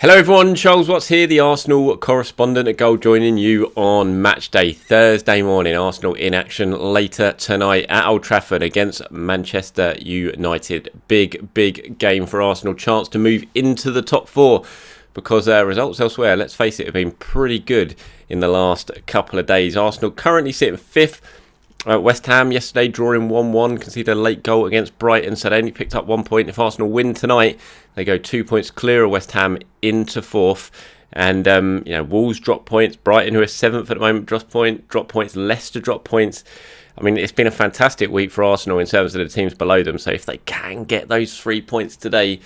Hello everyone, Charles Watts here, the Arsenal correspondent at Goal, joining you on match day Thursday morning. Arsenal in action later tonight at Old Trafford against Manchester United. Big game for Arsenal, chance to move into the top four, because results elsewhere, let's face it, have been pretty good in the last couple of days. Arsenal currently sitting fifth. West Ham yesterday drawing 1-1, conceded a late goal against Brighton, so they only picked up 1 point. If Arsenal win tonight, they go 2 points clear of West Ham into fourth. And Wolves drop points. Brighton, who are seventh at the moment, drop points. Leicester drop points. I mean, it's been a fantastic week for Arsenal in terms of the teams below them. So if they can get those 3 points today,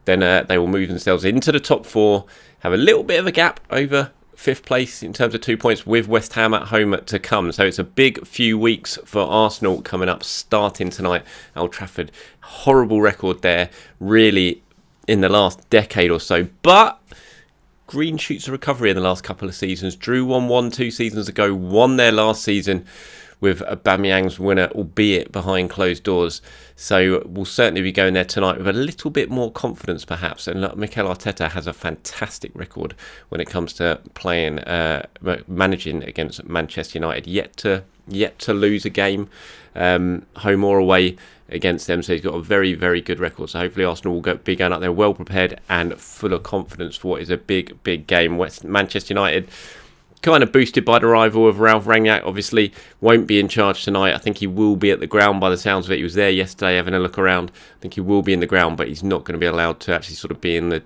then they will move themselves into the top four, have a little bit of a gap over fifth place in terms of 2 points, with West Ham at home to come. So it's a big few weeks for Arsenal coming up, starting tonight at Old Trafford. Horrible record there, really, in the last decade or so. But green shoots of recovery in the last couple of seasons. Drew 1-1 2 seasons ago, won their last season with Aubameyang's winner, albeit behind closed doors. So we'll certainly be going there tonight with a little bit more confidence, perhaps. And look, Mikel Arteta has a fantastic record when it comes to playing, managing against Manchester United. Yet to lose a game, home or away, against them. So he's got a very good record. So hopefully Arsenal will be going up there well prepared and full of confidence for what is a big game. Manchester United, kind of boosted by the arrival of Ralf Rangnick, obviously won't be in charge tonight. I think he will be at the ground by the sounds of it. He was there yesterday having a look around. I think he will be in the ground, but he's not going to be allowed to actually sort of be in the,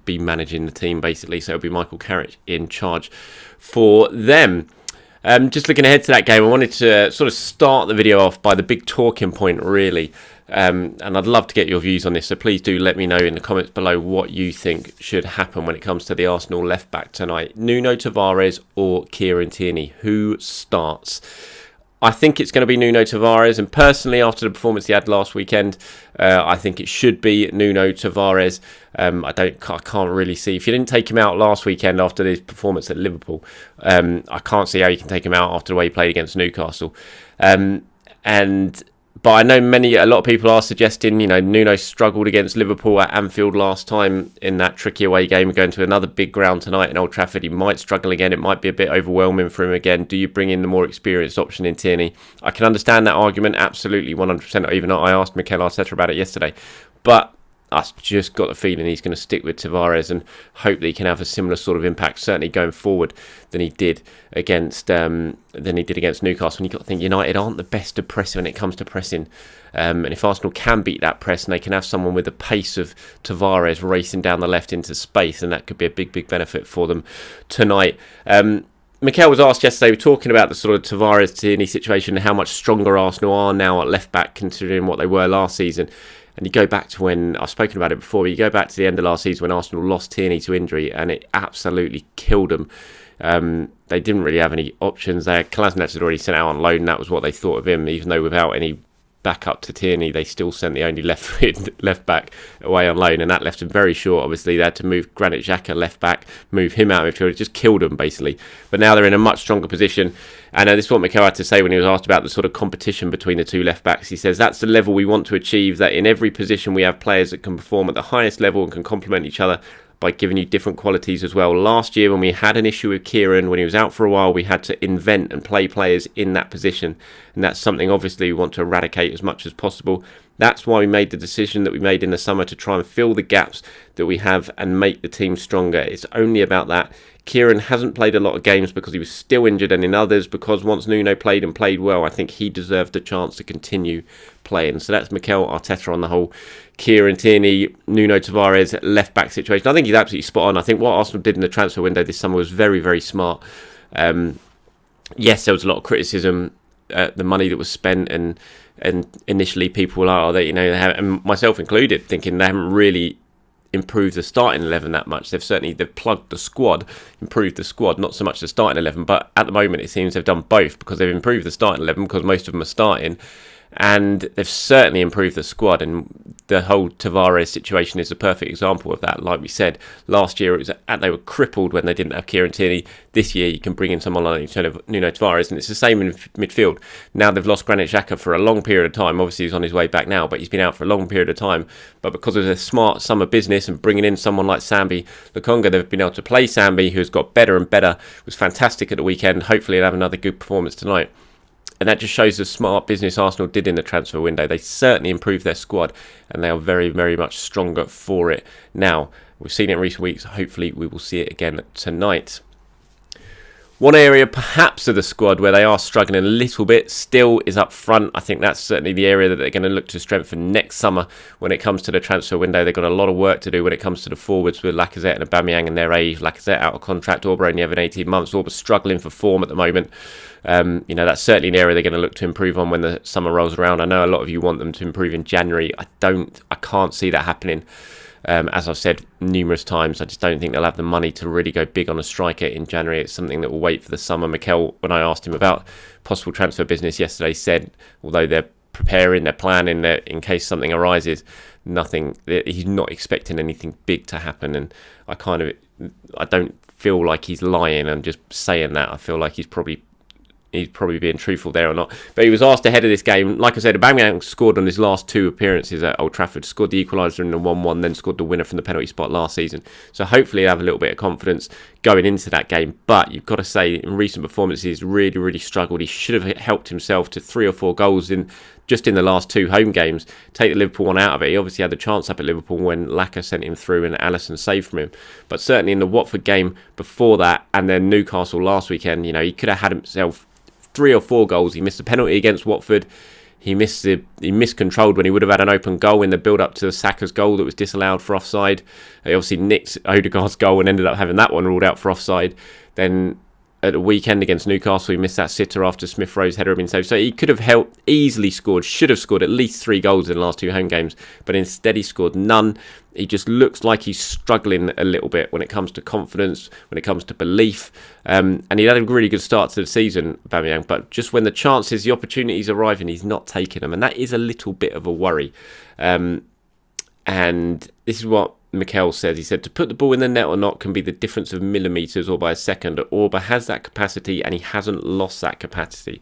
be managing the team basically. So it'll be Michael Carrick in charge for them. Just looking ahead to that game, I wanted to sort of start the video off by the big talking point, really. And I'd love to get your views on this, so please do let me know in the comments below what you think should happen when it comes to the Arsenal left back tonight. Nuno Tavares or Kieran Tierney, who starts? I think it's going to be Nuno Tavares, and personally, after the performance he had last weekend, I think it should be Nuno Tavares. I can't really see, if you didn't take him out last weekend after his performance at Liverpool, I can't see how you can take him out after the way he played against Newcastle. But I know a lot of people are suggesting, Nuno struggled against Liverpool at Anfield last time in that tricky away game. Going to another big ground tonight in Old Trafford, he might struggle again. It might be a bit overwhelming for him again. Do you bring in the more experienced option in Tierney? I can understand that argument, absolutely, 100%. Even I asked Mikel Arteta about it yesterday. But I've just got the feeling he's going to stick with Tavares and hope that he can have a similar sort of impact, certainly going forward, than he did against Newcastle. And you've got to think United aren't the best of pressing when it comes to pressing. And if Arsenal can beat that press and they can have someone with the pace of Tavares racing down the left into space, then that could be a big benefit for them tonight. Mikel was asked yesterday, we were talking about the sort of Tavares-Tierney situation and how much stronger Arsenal are now at left back considering what they were last season. And you go back to when, I've spoken about it before, but you go back to the end of last season when Arsenal lost Tierney to injury and it absolutely killed them. They didn't really have any options there. Kolasinac had already sent out on loan, and that was what they thought of him. Even though without any backup to Tierney, they still sent the only left back away on loan, and that left him very short. Obviously, they had to move Granit Xhaka left back, move him out of midfield. It just killed them, basically. But now they're in a much stronger position. And this is what Mikel had to say when he was asked about the sort of competition between the two left backs. He says, that's the level we want to achieve, that in every position we have players that can perform at the highest level and can complement each other by giving you different qualities as well. Last year, when we had an issue with Kieran, when he was out for a while, we had to invent and play players in that position. And that's something, obviously, we want to eradicate as much as possible. That's why we made the decision that we made in the summer to try and fill the gaps that we have and make the team stronger. It's only about that. Kieran hasn't played a lot of games because he was still injured, and in others because once Nuno played and played well, I think he deserved a chance to continue playing. So that's Mikel Arteta on the whole Kieran Tierney, Nuno Tavares left-back situation. I think he's absolutely spot on. I think what Arsenal did in the transfer window this summer was very smart. Yes, there was a lot of criticism at the money that was spent, and initially people are, and myself included, thinking they haven't really improved the starting 11 that much. They've plugged the squad, improved the squad, not so much the starting 11, but at the moment it seems they've done both, because they've improved the starting 11 because most of them are starting, And they've certainly improved the squad, and the whole Tavares situation is a perfect example of that. Like we said, last year they were crippled when they didn't have Kieran Tierney. This year you can bring in someone like Nuno Tavares, and it's the same in midfield. Now they've lost Granit Xhaka for a long period of time. Obviously he's on his way back now, but he's been out for a long period of time. But because of their smart summer business and bringing in someone like Sambi Lokonga, they've been able to play Sambi, who's got better and better. It was fantastic at the weekend. Hopefully he'll have another good performance tonight. And that just shows the smart business Arsenal did in the transfer window. They certainly improved their squad, and they are very, very much stronger for it now. We've seen it in recent weeks. Hopefully we will see it again tonight. One area perhaps of the squad where they are struggling a little bit still is up front. I think that's certainly the area that they're going to look to strengthen next summer when it comes to the transfer window. They've got a lot of work to do when it comes to the forwards with Lacazette and Aubameyang and their age. Lacazette out of contract, Auba only having 18 months. Auba struggling for form at the moment. That's certainly an area they're going to look to improve on when the summer rolls around. I know a lot of you want them to improve in January. I can't see that happening. As I've said numerous times, I just don't think they'll have the money to really go big on a striker in January. It's something that will wait for the summer. Mikel, when I asked him about possible transfer business yesterday, said although they're preparing, they're planning, in case something arises, he's not expecting anything big to happen. And I don't feel like he's lying and just saying that. I feel like he's probably being truthful there or not. But he was asked ahead of this game. Like I said, Aubameyang scored on his last 2 appearances at Old Trafford. Scored the equaliser in the 1-1, then scored the winner from the penalty spot last season. So hopefully he'll have a little bit of confidence going into that game. But you've got to say, in recent performances, he's really, really struggled. He should have helped himself to 3 or 4 goals just in the last 2 home games. Take the Liverpool one out of it. He obviously had the chance up at Liverpool when Laka sent him through and Alisson saved from him. But certainly in the Watford game before that, and then Newcastle last weekend, he could have had himself 3 or 4 goals. He missed a penalty against Watford. He miscontrolled when he would have had an open goal in the build-up to Saka's goal that was disallowed for offside. He obviously nicked Odegaard's goal and ended up having that one ruled out for offside. Then at the weekend against Newcastle, he missed that sitter after Smith Rowe's header had been saved. So he could have should have scored at least 3 goals in the last 2 home games, but instead he scored none. He just looks like he's struggling a little bit when it comes to confidence, when it comes to belief. And he had a really good start to the season, Aubameyang, but just when the opportunities arriving, he's not taking them. And that is a little bit of a worry. And this is what Mikel says. He said, to put the ball in the net or not can be the difference of millimetres or by a second. Auba has that capacity and he hasn't lost that capacity.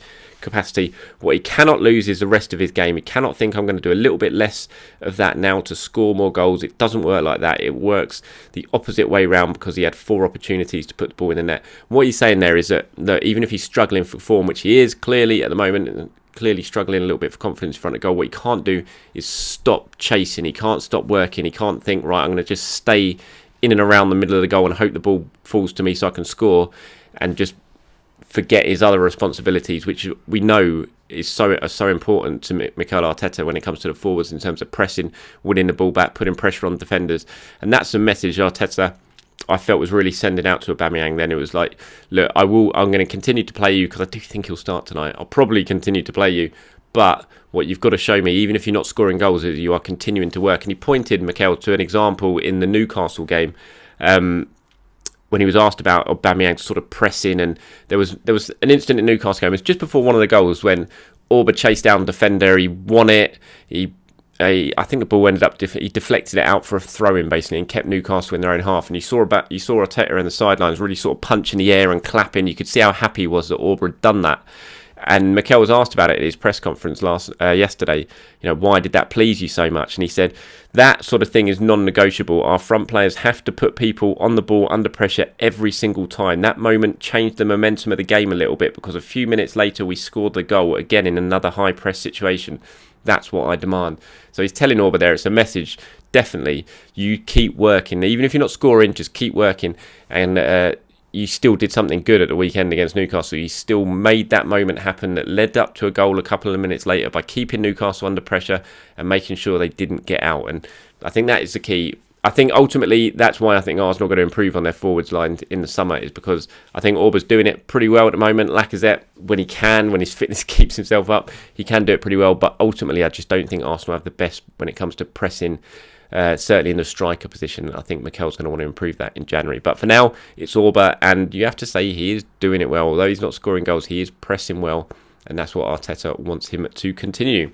What he cannot lose is the rest of his game. He cannot think, I'm going to do a little bit less of that now to score more goals. It doesn't work like that. It works the opposite way round because he had 4 opportunities to put the ball in the net. What he's saying there is that even if he's struggling for form, which he is clearly at the moment, clearly struggling a little bit for confidence in front of goal, what he can't do is stop chasing. He can't stop working. He can't think, right, I'm going to just stay in and around the middle of the goal and hope the ball falls to me so I can score, and just forget his other responsibilities, which we know are so important to Mikel Arteta when it comes to the forwards in terms of pressing, winning the ball back, putting pressure on defenders. And that's the message Arteta, I felt, was really sending out to Aubameyang. Then it was like, look, I'm going to continue to play you because I do think he'll start tonight. I'll probably continue to play you, but what you've got to show me, even if you're not scoring goals, is you are continuing to work. And he pointed, Mikel, to an example in the Newcastle game when he was asked about Aubameyang sort of pressing, and there was an instant in Newcastle game. It was just before one of the goals when Auba chased down the defender. He won it. I think the ball ended up, he deflected it out for a throw-in basically and kept Newcastle in their own half. And you saw Arteta in the sidelines really sort of punching the air and clapping. You could see how happy he was that Auba had done that. And Mikel was asked about it at his press conference yesterday. Why did that please you so much? And he said, that sort of thing is non-negotiable. Our front players have to put people on the ball under pressure every single time. That moment changed the momentum of the game a little bit because a few minutes later we scored the goal again in another high-press situation. That's what I demand. So he's telling Auba there, it's a message, definitely, you keep working. Even if you're not scoring, just keep working. And you still did something good at the weekend against Newcastle. You still made that moment happen that led up to a goal a couple of minutes later by keeping Newcastle under pressure and making sure they didn't get out. And I think that is the key. I think ultimately that's why I think Arsenal are going to improve on their forwards line in the summer, is because I think Auba's doing it pretty well at the moment. Lacazette, when his fitness keeps himself up, he can do it pretty well. But ultimately, I just don't think Arsenal have the best when it comes to pressing, certainly in the striker position. I think Mikel's going to want to improve that in January. But for now, it's Auba, and you have to say he is doing it well. Although he's not scoring goals, he is pressing well. and that's what Arteta wants him to continue.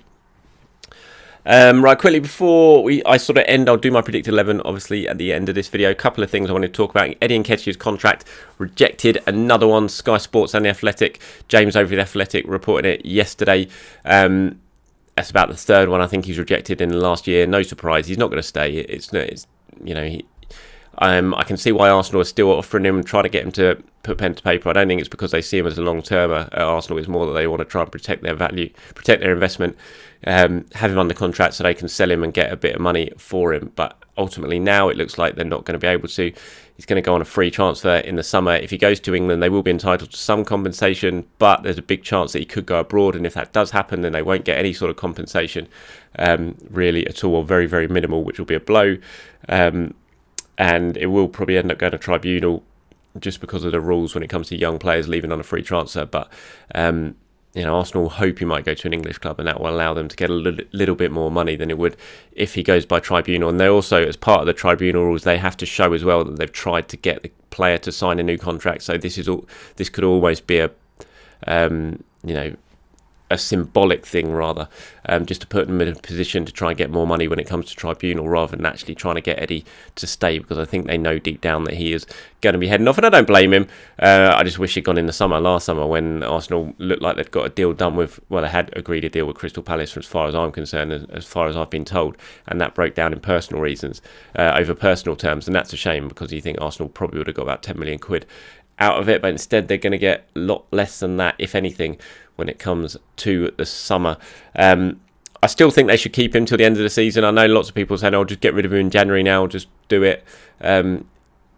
Right, quickly before I sort of end, I'll do my predicted 11 obviously at the end of this video. A couple of things I want to talk about. Eddie Nketiah's contract rejected, another one. Sky Sports and The Athletic, James over The Athletic reported it yesterday. That's about the third one I think he's rejected in the last year. No surprise, he's not going to stay. I can see why Arsenal are still offering him and trying to get him to put pen to paper. I don't think it's because they see him as a long-termer at Arsenal. It's more that they want to try and protect their value, protect their investment, have him under contract so they can sell him and get a bit of money for him. But ultimately now it looks like they're not going to be able to. He's going to go on a free transfer in the summer. If he goes to England, they will be entitled to some compensation, but there's a big chance that he could go abroad. And if that does happen, then they won't get any sort of compensation really at all, or very, very minimal, which will be a blow. And it will probably end up going to tribunal just because of the rules when it comes to young players leaving on a free transfer. But, Arsenal hope he might go to an English club, and that will allow them to get a little bit more money than it would if he goes by tribunal. And they also, as part of the tribunal rules, they have to show as well that they've tried to get the player to sign a new contract. So this could almost be a symbolic thing rather, just to put them in a position to try and get more money when it comes to tribunal, rather than actually trying to get Eddie to stay, because I think they know deep down that he is going to be heading off, and I don't blame him. I just wish he'd gone in the last summer when Arsenal looked like they'd got a deal done with, well, they had agreed a deal with Crystal Palace as far as I'm concerned, as far as I've been told, and that broke down in personal reasons, over personal terms, and that's a shame, because you think Arsenal probably would have got about 10 million quid out of it, but instead they're going to get a lot less than that, if anything, when it comes to the summer. I still think they should keep him till the end of the season. I know lots of people saying, just get rid of him in January now, just do it, bin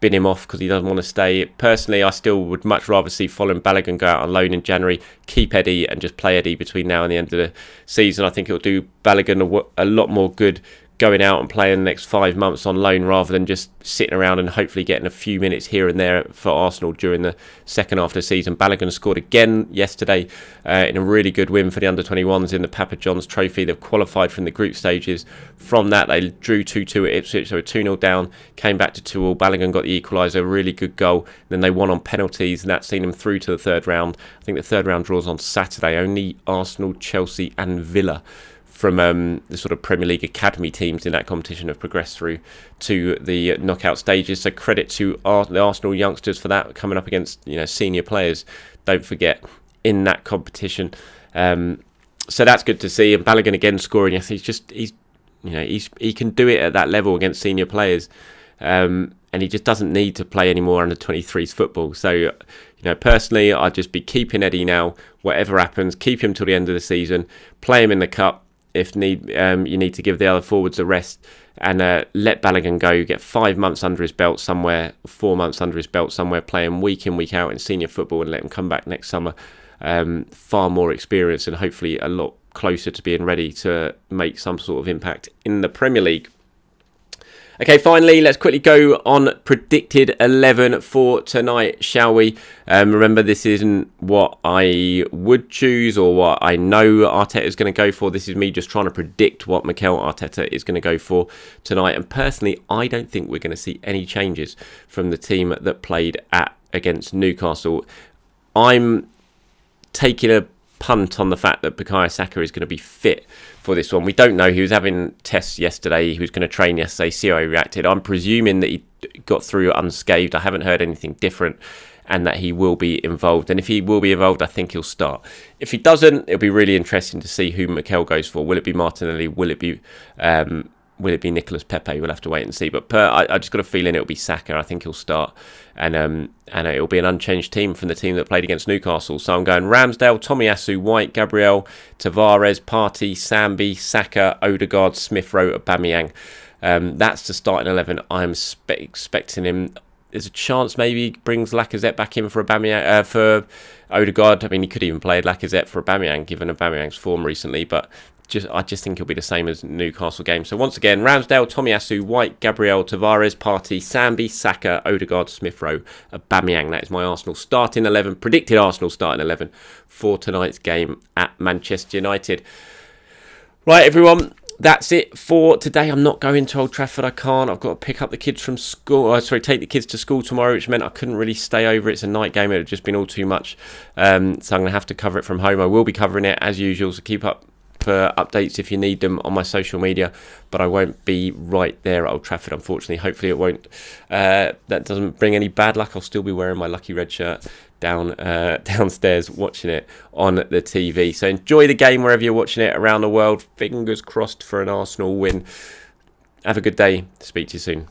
him off because he doesn't want to stay. Personally, I still would much rather see Follin Balogun go out on loan in January, keep Eddie and just play Eddie between now and the end of the season. I think it'll do Balogun a lot more good going out and playing the next 5 months on loan, rather than just sitting around and hopefully getting a few minutes here and there for Arsenal during the second half of the season. Balogun scored again yesterday in a really good win for the under-21s in the Papa John's Trophy. They've qualified from the group stages. From that, they drew 2-2 at Ipswich. They were 2-0 down, came back to 2-2. Balogun got the equaliser, a really good goal. Then they won on penalties, and that's seen them through to the third round. I think the third round draws on Saturday. Only Arsenal, Chelsea and Villa from the sort of Premier League academy teams in that competition have progressed through to the knockout stages. So credit to the Arsenal youngsters for that, coming up against senior players, don't forget, in that competition. So that's good to see. And Balogun again scoring. Yes, he can do it at that level against senior players, and he just doesn't need to play any more under 23s football. So personally, I'd just be keeping Eddie now. Whatever happens, keep him till the end of the season. Play him in the cup. If need, you need to give the other forwards a rest, and let Balogun go. Get 5 months under his belt somewhere, 4 months under his belt somewhere, playing week in, week out in senior football, and let him come back next summer far more experienced and hopefully a lot closer to being ready to make some sort of impact in the Premier League. Okay, finally, let's quickly go on predicted 11 for tonight, shall we? Remember, this isn't what I would choose or what I know Arteta is going to go for. This is me just trying to predict what Mikel Arteta is going to go for tonight. And personally, I don't think we're going to see any changes from the team that played against Newcastle. I'm taking a punt on the fact that Bukayo Saka is going to be fit for this one. We don't know. He was having tests yesterday. He was going to train yesterday, see how he reacted. I'm presuming that he got through unscathed. I haven't heard anything different, and that he will be involved. And if he will be involved, I think he'll start. If he doesn't, it'll be really interesting to see who Mikel goes for. Will it be Martinelli? Will it be Nicolas Pepe? We'll have to wait and see. But I just got a feeling it'll be Saka. I think he'll start. And it'll be an unchanged team from the team that played against Newcastle. So I'm going Ramsdale, Tomiyasu, White, Gabriel, Tavares, Partey, Sambi, Saka, Odegaard, Smith Rowe, Aubameyang. That's the starting 11. I'm expecting him. There's a chance maybe he brings Lacazette back in for Aubameyang, for Odegaard. I mean, he could even play Lacazette for Aubameyang, given Aubameyang's form recently. But I just think it'll be the same as Newcastle game. So once again, Ramsdale, Tomiyasu, White, Gabriel, Tavares, Partey, Sambi, Saka, Odegaard, Smith Rowe, Aubameyang. That is my Arsenal starting 11, predicted Arsenal starting 11 for tonight's game at Manchester United. Right, everyone. that's it for today. I'm not going to Old Trafford. I can't. I've got to pick up the kids from school. Take the kids to school tomorrow, which meant I couldn't really stay over. It's a night game. It had just been all too much. So I'm going to have to cover it from home. I will be covering it as usual, so keep up for updates if you need them on my social media, but I won't be right there at Old Trafford, unfortunately. Hopefully it won't. That doesn't bring any bad luck. I'll still be wearing my lucky red shirt downstairs watching it on the TV. So enjoy the game wherever you're watching it around the world. Fingers crossed for an Arsenal win. Have a good day. Speak to you soon.